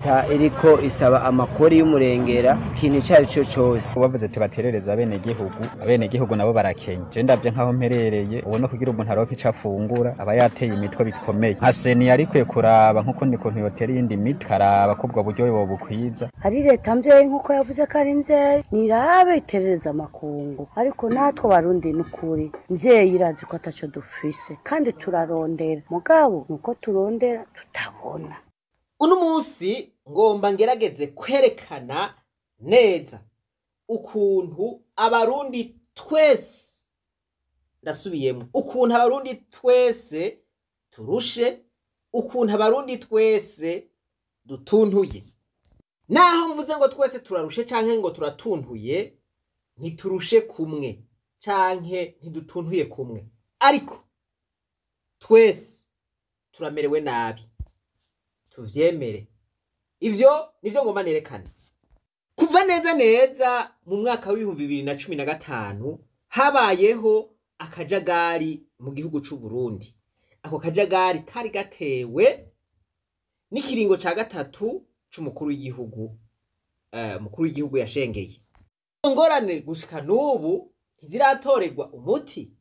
leta iriko isaba amakori y'umurengera ikintu cyari cyo cyose bavuze tubaterereza abene gihugu nabo barakenye je ndavye nkaho mperereye ubona kugira umuntu aroke icafungura aba yateye imitwe bikomeye nka seni yarikwiye kuraba nkuko nikuntu yotera iyindi mitwe karaba ko ubwo buryo bobukwiza hari leta mvyeyi nkuko yavuze ko ari mvyeyi nirabe iterereza amakungu ariko natwe Barundi n'ukuri mvyeyi irazi ko ataco dufise kandi turarondera mugabo nuko turondera tutabona. Uno munsi ngomba ngerageze kwerekana neza ukuntu abarundi twese ndasubiyemo ukuntu abarundi twese turushe ukuntu abarundi twese dutuntuye. Naho mvuze ngo twese turarushe canke ngo turatuntuye ntiturushe kumwe canke ntidutuntuye kumwe ariko twese turamerewe nabi tuvyemere. Ivyo nivyo ngomba nerekana. Kuva neza mu mwaka w'2015 habayeho akajagari mu gihugu c'u Burundi. Ako kajagari kari gatewe n'ikiringo ca gatatu c'umukuru w'igihugu mukuru w'igihugu yashengeye. Ingorane gushika n'ubu ntiziratorerwa umuti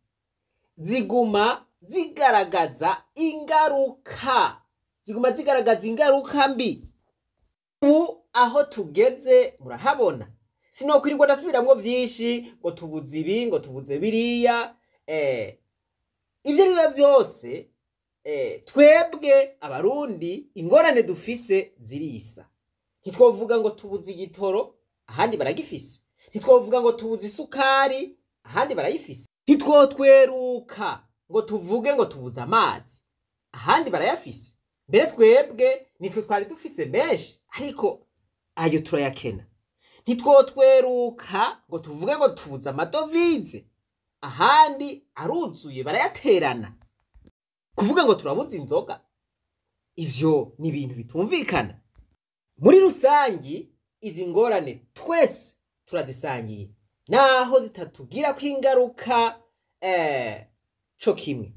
ziguma zigaragaza ingaruka mbi. Ubu aho tugeze murahabona sinokwirirwa ndasubiramwo vyinshi ngo tubuze ibi ngo tubuze biriya ivyo biba vyose twebwe abarundi ingorane dufise zirisa. Ntitwovuga ngo tubuze igitoro ahandi baragifise, ntitwovuga ngo tubuze isukari ahandi barayifise, ntitwotweruka ngo tuvuge ngo tubuze amazi ahandi barayafise. Mbere twebwe nitwe twari dufise menshi ariko ayo turayakena. Ntitwotweruka ngo tuvuge ngo tubuze amadovize ahandi aruzuye barayaterana. Kuvuga ngo turabuze inzoga ivyo ni ibintu bitumvikana. Muri rusangi izi ngorane twese turazisangiye naho zitatugira ko ingaruka co kimwe.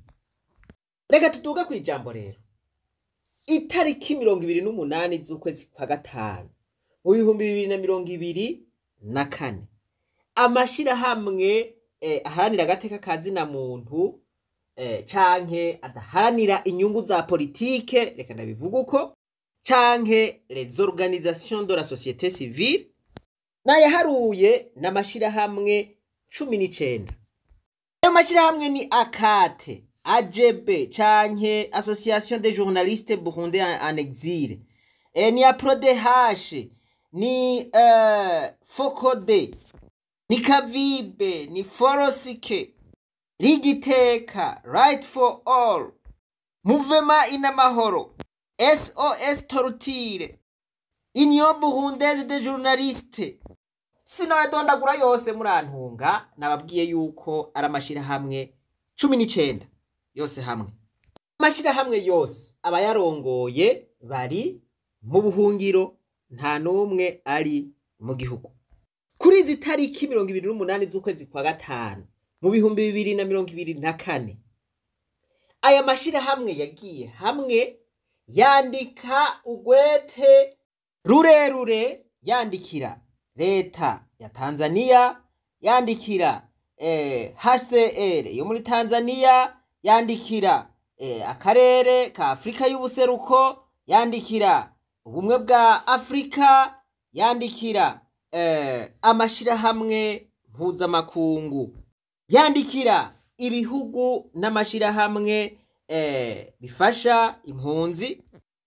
Reka tutuga ku ijambo rero. Itariki 28 z'ukwezi kwa gatanu mu 2024 amashirahamwe aharanira agateka kazina muntu canke adaharanira inyungu za politike reka ndabivuga uko canke les organisations de la société civile nayaharuye n'amashirahamwe 19. Ayo mashirahamwe ni akate AGB canke Association des journalistes burundais en exil, ni APRODH, ni FOCODE, ni Kavibe, ni Forosike, Rigiteka, Right for All, Mouvement Inamahoro, SOS Torture, Union burundaise des journalistes. Sinadondagura yose murantunga nababwiye yuko aramashirahamwe 19 yose hamwe. Amashirahamwe yose abayarongoye bari mu buhungiro nta numwe ari mu gihugu. Kuri izi tariki 28 z'ukwezi kwa gatanu mu 2024 aya mashirahamwe yagiye hamwe yandika ugwete rurerure yandikira leta ya Tanzania, yandikira HCR yo muri Tanzania, yandikira akarere ka Afrika y'ubuseruko, yandikira ubumwe bwa Afrika, yandikira amashirahamwe mpuzamakungu, yandikira ibihugu n'amashirahamwe bifasha impunzi,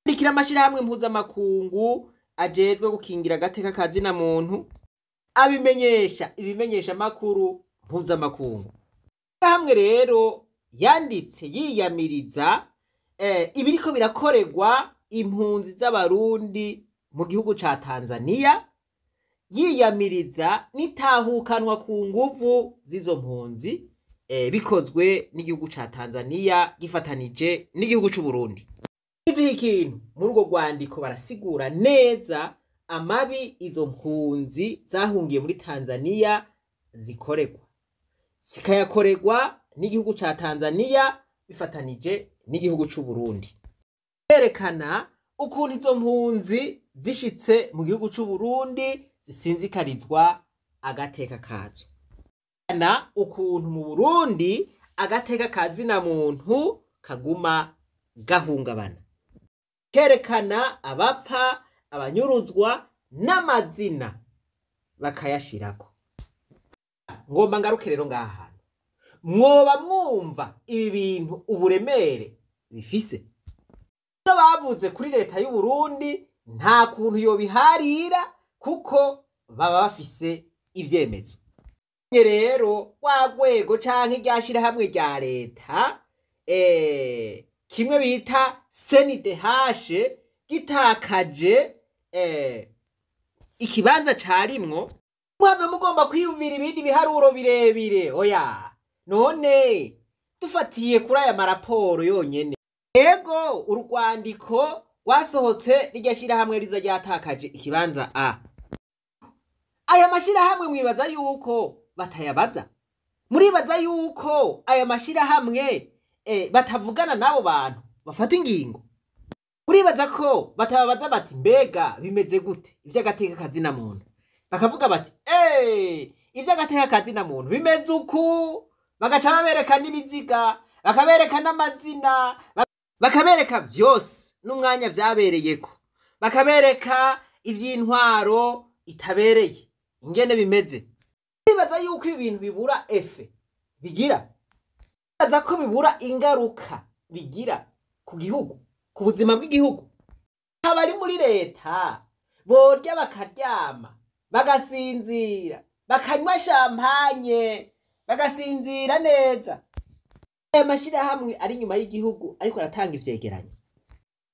yandikira amashirahamwe mpuzamakungu ajejwe gukingira agateka kazina muntu, ibimenyesha makuru mpuzamakungu. Hamwe rero yanditse yiyamiriza ibiriko birakorerwa impunzi z'abarundi mu gihugu ca Tanzania, yiyamiriza nitahukanwa ku nguvu z'izo mpunzi bikozwe n'igihugu ca Tanzania gifatanije n'igihugu c'u Burundi. Izi ikintu muri urwo rwandiko barasigura neza amabi izo mpunzi zahungiye muri Tanzania zikorerwa, zikayakorerwa n'igihugu ca Tanzania bifatanije n'igihugu c'u Burundi. Berekana ukuntu izo mpunzi zishitse mu gihugu c'u Burundi zisinzikarizwa agateka kazo. Na ukuntu mu Burundi agateka kazina muntu kaguma gahungabana. Kerekana abapfa, abanyuruzwa n'amazina bakayashirako. Ngomba ngaruke rero ngaha hantu. Mwoba mwumva ibi bintu uburemere bifise. Iyo bavuze kuri leta y'u Burundi nta kuntu yobiharira kuko baba bafise ivyemezo. Rero wagwego canke ryashira hamwe rya leta kimwe bita NIHO gitakaje ikibanza carimwo muhave mugomba kwiyumvira ibindi biharuro birebire. Oya none dufatiye kuri aya maraporo yonyene, ego urwandiko rwasohotse ryashira hamwe riza ryatakaje ikibanza A. Aya mashira hamwe mwibaza yuko batayabaza? Muribaza yuko aya mashira hamwe batavugana nabo bantu bafata ingingo? Muribaza ko batababaza bati mbega bimeze gute ivy'agateka kazina muntu? Bakavuga bati ivy'agateka kazina muntu bimeze uku, bagaca babereka n'ibiziga, bakabereka n'amazina, bakabereka vyose n'umwanya vyabereyeko, bakabereka ivy'intwaro itabereye ingene bimeze. Muribaza yuko ibintu bibura efe bigira? Muribaza ko bibura ingaruka bigira ku gihugu, ku buzima bw'igihugu? Abari muri leta borya bakaryama bagasinzira, bakanywa champagne bagasinzira neza. Aya mashira hamwe ari nyuma y'igihugu ariko aratanga ivyegeranyo.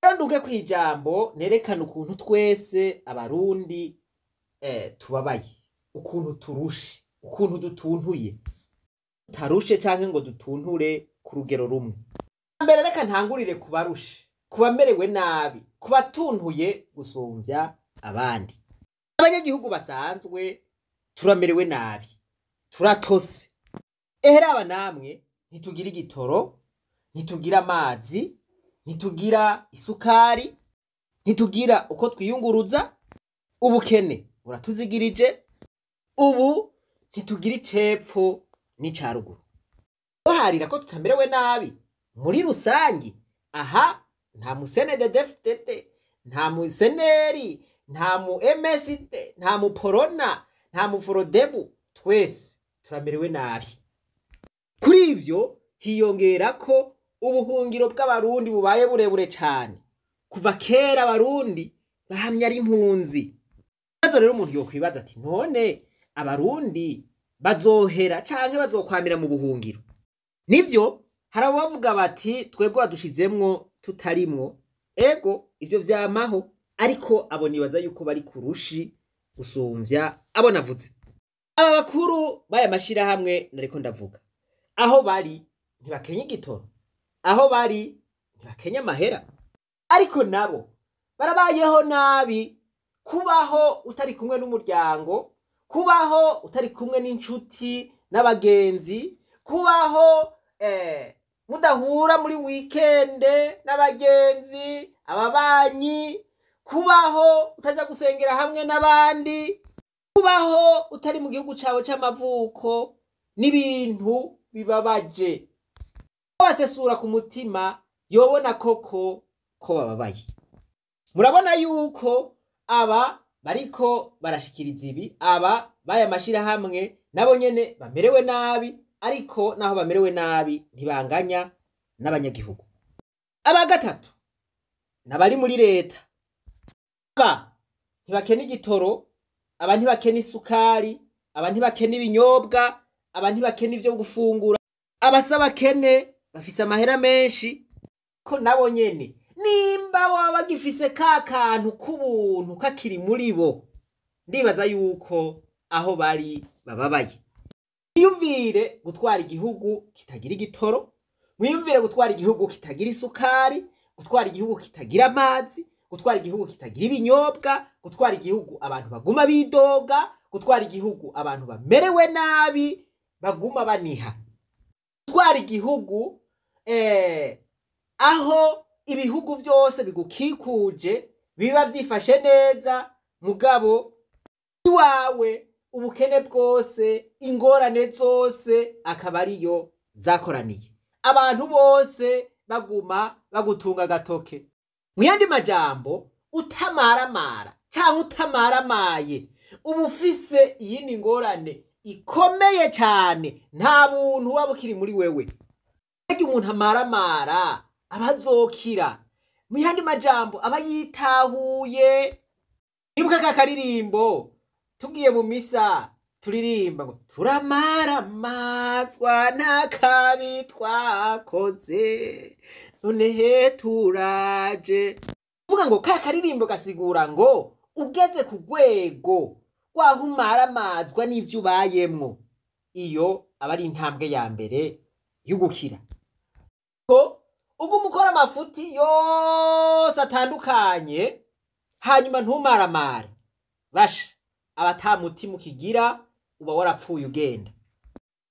Rero nduge kwijambo nerekana ukuntu twese abarundi tubabaye, ukuntu turushe, ukuntu dutuntuye. Tarushe canke ngo dutunture ku rugero rumwe. Mbere reka ntangurire kubarushe, kubamerewe nabi, kubatuntuye gusumvya abandi. Abanyagihugu basanzwe turamerewe nabi, turatose. Raba namwe ntitugira igitoro, ntitugira amazi, ntitugira isukari, ntitugira uko twiyunguruza, ubukene buratuzigirije, ubu ntitugira icepfo n'icaruguru. Oharira ko tutamerewe nabi muri rusangi. Aha nta musenedefitete, nta museneri, nta mu MSD, nta mu porona, nta mu forodebu, twese turamerewe nabi. Kuri ivyo hiyongera ko ubuhungiro bw'abarundi bubaye burebure cane. Kuva kera abarundi bahamya ari impunzi. Nazo rero umuntu yokwibaza ati none abarundi bazohera canke bazokwamira mu buhungiro? Nivyo hari abavuga bati twebwe badushizemwo tutarimwo. Ego ivyo vyamaho, ariko abo nibaza yuko bari kurushi gusumvya abo navuze. Aba bakuru baya mashira hamwe nariko ndavuga, aho bari ntibakenya igitoro, aho bari ntibakenya amahera, ariko nabo barabayeho nabi. Kubaho utari kumwe n'umuryango, kubaho utari kumwe n'inshuti n'abagenzi, kubaho mudahura muri weekende n'abagenzi, ababanyi, kubaho utaja gusengera hamwe n'abandi, kubaho utari mu gihugu cawe c'amavuko, n'ibintu bibabaje. Wasesura ku mutima yobona koko ko bababaye. Murabona yuko aba bariko barashikiriza ibi, aba baya mashira hamwe nabo nyene bamerewe nabi, ariko naho bamerewe nabi ntibanganya n'abanyagihugu. Aba gatatu nabari muri leta, aba ntibakena igitoro, aba ntibakena isukari, aba ntibakena ibinyobwa, aba ntibakena ivyo gufungura, abasaba kene bafise amahera menshi. Ko nabo nyene nimba baba bagifise ka kantu k'ubuntu kakiri muri bo, ndibaza yuko aho bari bababaye. Mwiyumvire gutwara igihugu kitagira igitoro, mwiyumvire gutwara igihugu kitagira isukari, gutwara igihugu kitagira amazi, gutwara igihugu kitagira ibinyobwa, gutwara igihugu abantu baguma bidoga, gutwara igihugu abantu bamerewe nabi baguma baniha, gutwara igihugu aho ibihugu vyose bigukikuje biba vyifashe neza, mugabo iwawe ubukene bwose, ingorane zose akaba ariyo zakoraniye, abantu bose baguma bagutunga agatoke. Mu yandi majambo, utamaramara canke utamaramaye uba ufise iyindi ngorane ikomeye cane, nta buntu waba ukiri muri wewe. Ariko umuntu amaramara aba azokira, mu yandi majambo aba yitahuye. Ibuka ka karirimbo tugiye mu misa turirimba ngo turamaramazwa n'akabi twakoze none he turaje. Uvuga ngo ka karirimbo gasigura ngo ugeze ku rwego rwaho umaramazwa n'ivyo ubayemwo, iyo aba ari intambwe ya mbere y'ugukira. Ko uguma ukora amafuti yose atandukanye hanyuma ntumaramare, basha aba mutima ukigira, uba warapfuye ugenda.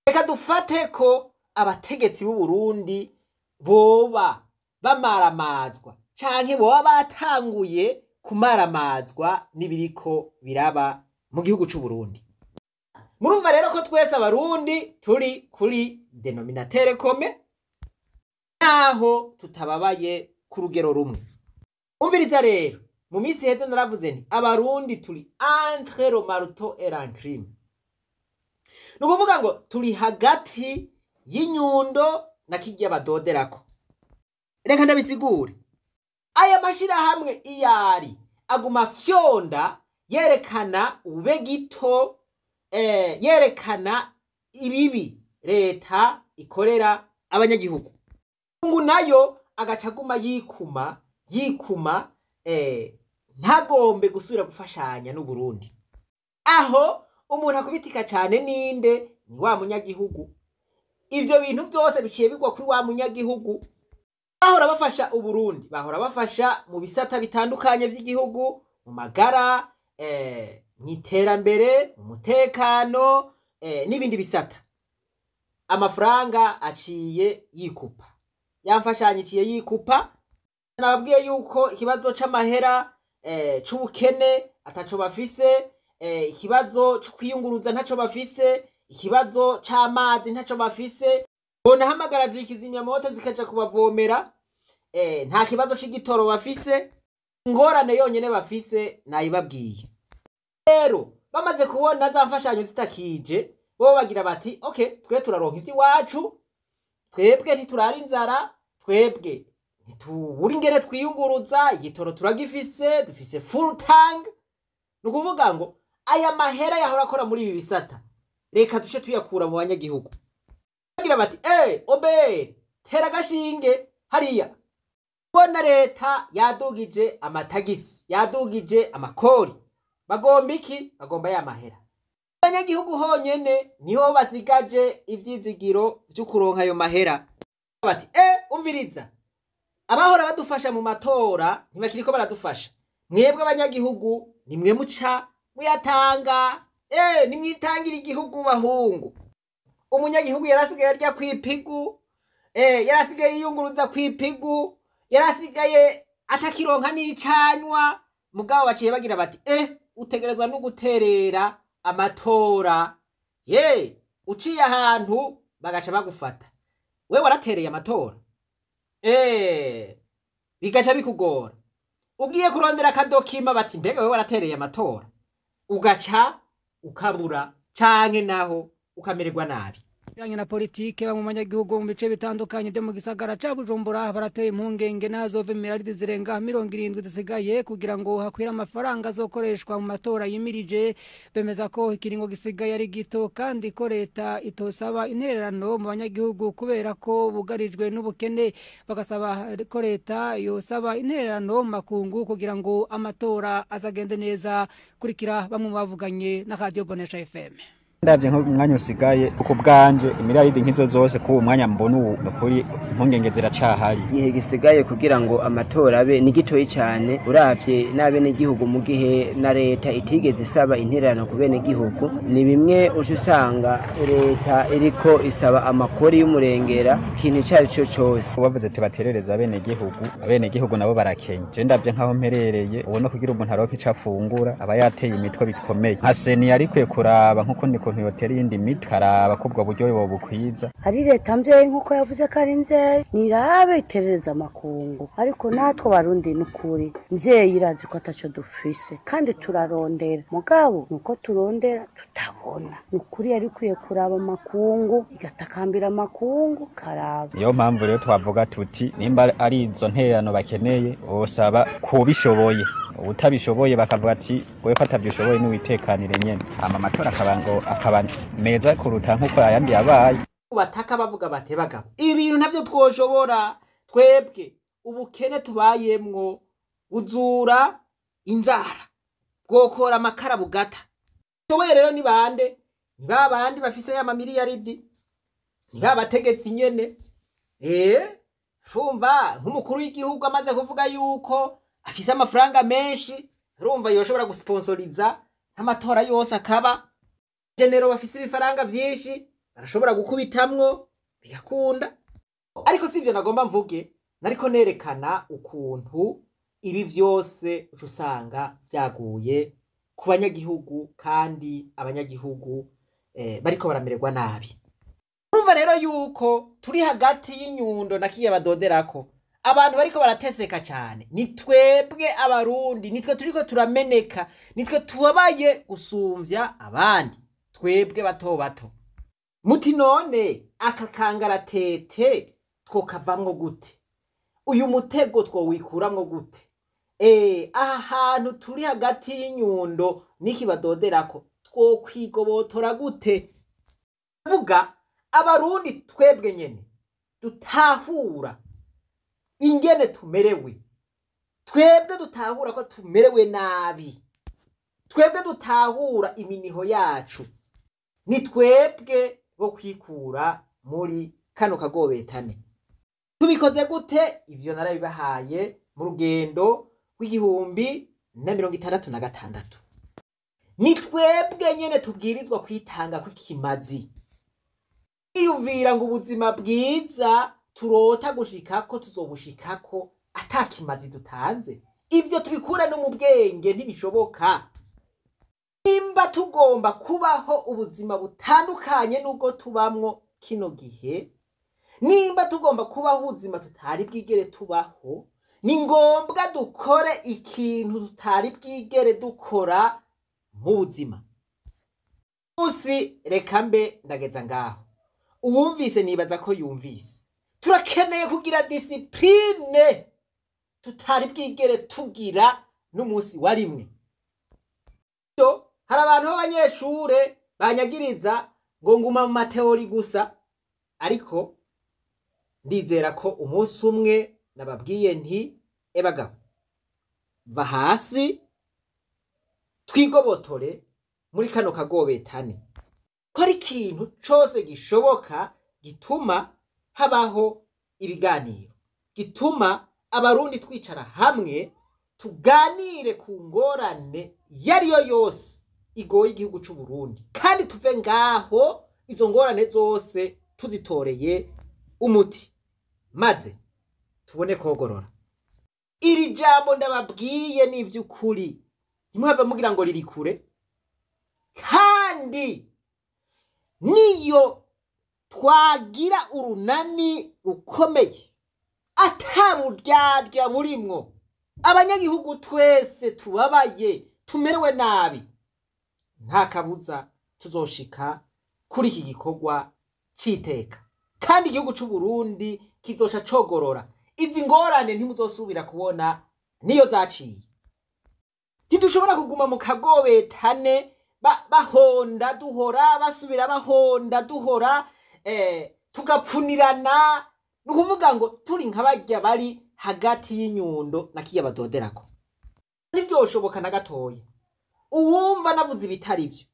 Reka dufate ko abategetsi b'u Burundi boba bamaramazwa canke boba batanguye kumaramazwa n'ibiriko biraba mu gihugu c'u Burundi. Murumva rero ko twese abarundi turi kuri denominatere kome, naho tutababaye ku rugero rumwe. Umviriza rero, mu minsi heze naravuze nti abarundi turi entre le marteau et l'enclume. Nukuvuga ngo turi hagati y'inyundo na kirya badoderako. Reka ndabisigure. Aya mashirahamwe iyari aguma fyonda yerekana ube gito, yerekana ibibi leta ikorera abanyagihugu. Ngo nayo agacaguma yikuma ntagombe gusubira gufashanya n'u Burundi. Aho umuntu akubitika cyane ninde? Ni wa munyagihugu. Ivyo bintu vyose biciye bigwa kuri wa munyagihugu. Bahora bafasha u Burundi, bahora bafasha mu bisata bitandukanye vy'igihugu, mu magara, mu iterambere, mu mutekano, n'ibindi bisata. Amafaranga aciye yikupa, yamfashanyiciye yikupa. Nababwiye yuko ikibazo c'amahera c'ubukene ataco bafise, ikibazo cyo kwiyunguruza ntaco bafise, ikibazo c'amazi ntaco bafise. Bona hamagara zikizimya moto zikaja kubavomera, nta kibazo c'igitoro bafise. Ingorane yonyene bafise nayibabwiye. Rero bamaze kubona za mfashanyo zitakije, bo bagira bati okay, twe turaronka ivyi wacu, twebwe ntiturara inzara, twebwe ntitubura ingene twiyunguruza, igitoro turagifise, dufise full tank. Nukuvuga ngo aya mahera yahora akora muri ibi bisata, reka tuce tuyakura mu banyagihugu. Bagira bati obe tera gashinge hariya. Bona leta yadugije amatagisi, yadugije amakori. Bagomba iki? Bagomba ya mahera. Abanyagihugu honyene niho basigaje ivyizigiro vyo kuronka ayo mahera. Bati umviriza, abahora badufasha mu matora ntibakiriko baradufasha. Mwebwe abanyagihugu nimwe muca muyatanga, nimwitangira igihugu bahungu. Umunyagihugu yarasigaye arya kwipigu, yarasigaye yiyunguruza kwipigu, yarasigaye atakironka n'icanywa. Mugabo baciye bagira bati utegerezwa no guterera amatora. Uciye ahantu bagaca bagufata, we waratereye amatora, bigaca bikugora. Ugiye kurondera akadokima bati mbega we waratereye amatora, ugaca ukabura canke naho ukamererwa nabi. Bijanye na politike bamwe mu banyagihugu mu bice bitandukanye byo mu gisagara ca Bujumbura barateye impungenge n'ahazova imiriyaridi zirenga 70 zisigaye kugira ngo hakwira amafaranga azokoreshwa mu matora yimirije. Bemeza ko ikiringo gisigaye ari gito kandi ko leta itosaba intererano mu banyagihugu kubera ko bugarijwe n'ubukene. Bagasaba ko leta yosaba intererano mu makungu kugira ngo amatora azagende neza. Kurikira bamwe bavuganye na Radio Bonesha FM. ndavye nk'umwanya usigaye uko bwanje imiriyaridi nk'izo zose ku mwanya mbona ubu nukuri impungenge ziracahari. Igihe gisigaye kugira ngo amatora abe ni gitoyi cyane uravye n'abenegihugu mu gihe na leta itigeze isaba intererano ku benegihugu. Ni bimwe uje usanga leta iriko isaba amakori y'umurengera ikintu cyari cyo cyose. Bavuze ati baterereza abenegihugu nabo barakenye. Je ndavye nkaho mperereye ubona kugira umuntu aroke ico afungura aba yateye imitwe bikomeye. Nka seni yarikwiye kuraba nkuko niko ntiyotera iyindi mitwe karaba ko ubwo buryo bobukwiza. Hari leta mvyeyi nkuko yavuze ko ari mvyeyi nirabe iterereza amakungu, ariko natwe Barundi n'ukuri mvyeyi irazi ko ataco dufise kandi turarondera, mugabo nuko turondera tutabona. Nukuri yarikwiye kuraba amakungu igatakambira amakungu karaba. Niyo mpamvu rero twavuga tuti nimba ari izo ntererano bakeneye bosaba kubishoboye, utabishoboye bakavuga ati wewe ko atabyishoboye n'uwitekanire nyene, amatora akaba meza kuruta nkuko ayandi yabaye. Bataka bavuga bate bagabo ibintu ntavyo twoshobora twebwe, ubukene tubayemwo buzura inzara bwokora amakara bugata. Soboye rero ni bande? Ni babandi bafise ya mamiliyaridi, ni babategetsi nyene. Fumva nk'umukuru w'igihugu amaze kuvuga yuko afise amafaranga menshi, urumva yoshobora gusponsoriza nk'amatora yose akaba. Genero bafise ibifaranga vyinshi barashobora gukubitamwo bigakunda. Ariko sivyo nagomba mvuge, nariko nerekana ukuntu ibi vyose usanga vyaguye ku banyagihugu kandi abanyagihugu bariko baramererwa nabi. Urumva rero yuko turi hagati y'inyundo na kiye badoderako, abantu bariko barateseka cyane. Ni twebwe abarundi, nitwe turiko turameneka, nitwe tubabaye gusumvya abandi, twebwe bato bato. Muti none aka kangaratete twokavamwo gute? Uyu mutego twowikuramwo gute? Aha hantu turi hagati y'inyundo niki badoderako twokwigobotora gute? Vuga abarundi twebwe nyene dutahura ingene tumerewe, twebwe dutahura ko tumerewe nabi, twebwe dutahura iminiho yacu, ni twebwe bo kwikura muri kano kagobetane. Tubikoze gute? Ivyo narabibahaye mu rugendo rw'2066. Ni twebwe nyene tubwirizwa kwitanga kw'ikimazi, iyumvira ngo ubuzima bwiza turota gushikako tuzobushikako atakimazi dutanze. Ivyo tubikura no mu bwenge ntibishoboka. Nimba tugomba kubaho ubuzima butandukanye n'ubwo tubamwo kino gihe, nimba tugomba kubaho ubuzima tutari bwigere tubaho, ni ngombwa dukore ikintu tutari bwigere dukora mu buzima. Usi reka mbe ndageza ngaho. Uwumvise nibaza ko yumvise. Turakeneye kugira discipline tutari bwigere tugira n'umunsi wa rimwe. Hari abantu b'abanyeshure banyagiriza ngo nguma mu mateori gusa, ariko ndizera ko umunsi umwe nababwiye nti ebagabo va hasi twigobotore muri kano kagobetane. Kora ikintu cose gishoboka gituma habaho ibiganiro, gituma abarundi twicara hamwe tuganire ku ngorane yariyo yose igoye igihugu c'u Burundi, kandi tuve ngaho izo ngorane zose tuzitoreye umuti, maze tubone kogorora. Iri jambo ndababwiye ni ivy'ukuri, ntimwave mugira ngo riri kure, kandi niyo twagira urunani rukomeye ataburyarya burimwo, abanyagihugu twese tubabaye tumerewe nabi, nta kabuza tuzoshika kuri iki gikorwa c'iteka, kandi igihugu c'u Burundi kizoca cogorora. Izi ngorane ntimuzosubira kubona niyo zaciye. Ntidushobora kuguma mu kagobetane bahonda duhora, basubira bahonda duhora, tugapfunirana. Nukuvuga ngo turi nk'abarya bari hagati y'inyundo na kiya badoderako. Ntivyoshoboka na gatoya. Uwumva navuze ibitari vyo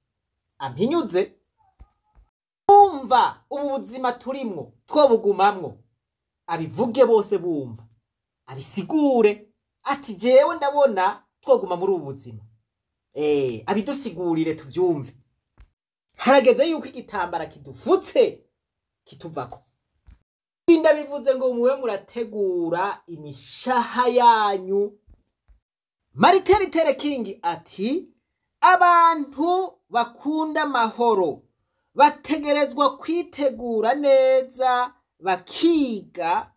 ampinyuze, yumva ubu buzima turimwo twobugumamwo abivuge bose bumva, abisigure ati jewe ndabona twoguma muri ubu buzima, abidusigurire tuvyumve. Harageze yuko igitambara kidufutse kituvako. Ndabivuze ngo muwe murategura imishaha yanyu. Martin Luther King ati abantu bakunda amahoro bategerezwa kwitegura neza bakiga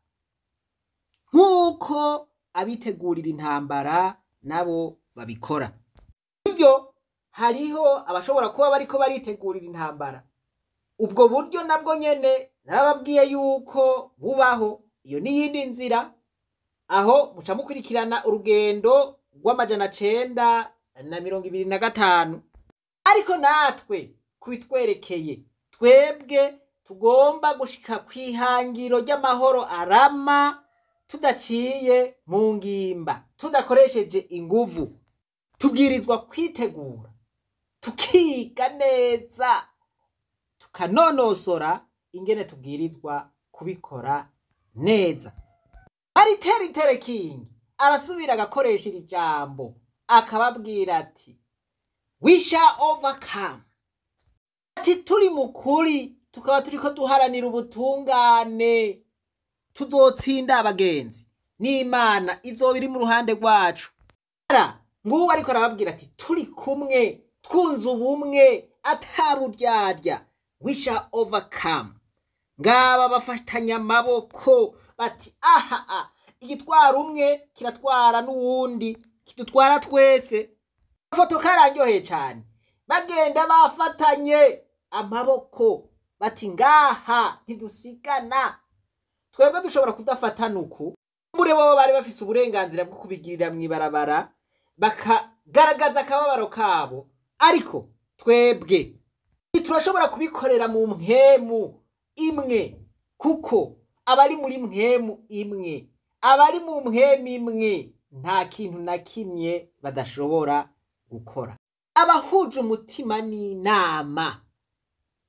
nk'uko abitegurira intambara nabo babikora. Ivyo hariho abashobora kuba bariko baritegurira intambara, ubwo buryo nabwo nyene narababwiye yuko bubaho. Iyo n'iyindi nzira, aho muca mukurikirana urugendo rw'925, ariko natwe kubitwerekeye twebwe tugomba gushika kwihangiro ry'amahoro arama, tudaciye mu ngimba, tudakoresheje inguvu. Tubwirizwa kwitegura, tukiga neza, tukanonosora ingene tubwirizwa kubikora neza. Martin Luther King arasubira agakoresha iri jambo akababwira ati we shall overcome. Ati turi mukuri tukaba turiko duharanira ubutungane, tuzotsinda abagenzi, n'Imana izoba iri mu ruhande rwacu. Nguwo ariko arababwira ati turi kumwe twunze ubumwe ataburyarya, we shall overcome. Ngaba bafatanya amaboko bati igitwara umwe kiratwara n'uwundi, kidutwara twese. Ifoto kararyoheye cyane, bagenda bafatanye amaboko bati ngaha ntidusigana. Twebwe dushobora kudafatana uku, muri bo bari bafise uburenganzira bwo kubigirira mw'ibarabara bakagaragaza akababaro kabo, ariko twebwe turashobora kubikorera mu mpemu imwe, kuko abari muri mpemu imwe, abari mu mpemu imwe nta kintu na kimwe badashobora gukora. Abahuje umutima n'inama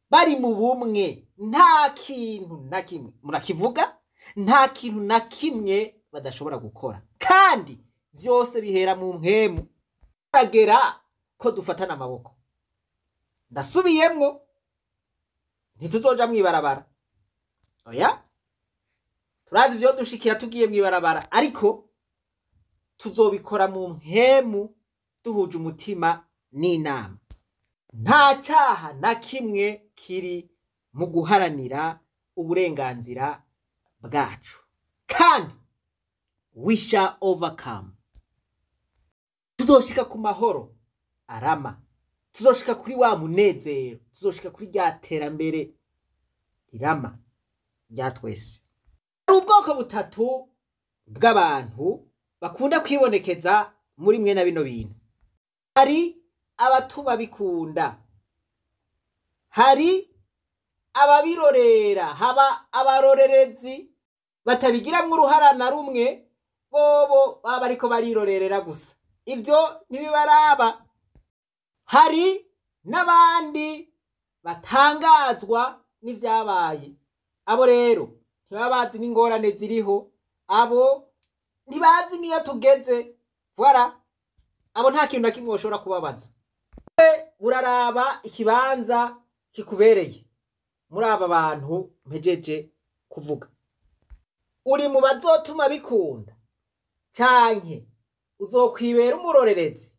bari mu bumwe, nta kintu na kimwe, murakivuga, nta kintu na kimwe badashobora gukora, kandi vyose bihera mu mpemu. Agera ko dufatana amaboko. Ndasubiyemwo, ntituzoja mw'ibarabara, oya, turazi ivyo dushikira tugiye mw'ibarabara, ariko tuzobikora mu mpemu duhuje umutima n'inama. Nta cyaha na kimwe kiri mu guharanira uburenganzira bwacu, kandi we shall overcome. Tuzoshika ku mahoro arama, tuzoshika kuri wa munezero, tuzoshika kuri rya terambere rirama rya twese. Hari ubwoko butatu bw'abantu bakunda kwibonekeza muri mwe na bino bintu. Hari abatuma bikunda, hari ababirorera, haba abarorerezi batabigiramwo uruhara na rumwe, bobo baba ariko barirorerera gusa, ivyo ntibibaraba. Hari n'abandi batangazwa n'ivyabaye, abo rero ntibaba bazi n'ingorane ziriho, abo ntibazi niyo tugeze. Voilà, abo nta kintu na kimwe bashobora kubabaza. Uraraba ikibanza kikubereye muri aba bantu mpejeje kuvuga. Uri mu bazotuma bikunda, canke uzokwibera umurorerezi,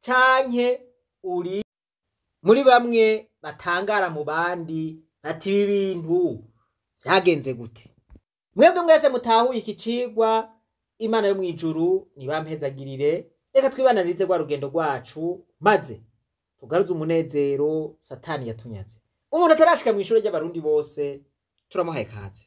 canke uri muri bamwe batangara mu bandi bati ibi bintu vyagenze gute. Mwebwe mwese mutahuye iki cigwa, Imana yo mwijuru nibampezagirire. Reka twibananize rwa rugendo rwacu, maze tugaruze umunezero Satani yatunyaze. Umuntu atarashika mw'ishure ry'abarundi bose turamuhaye kaze.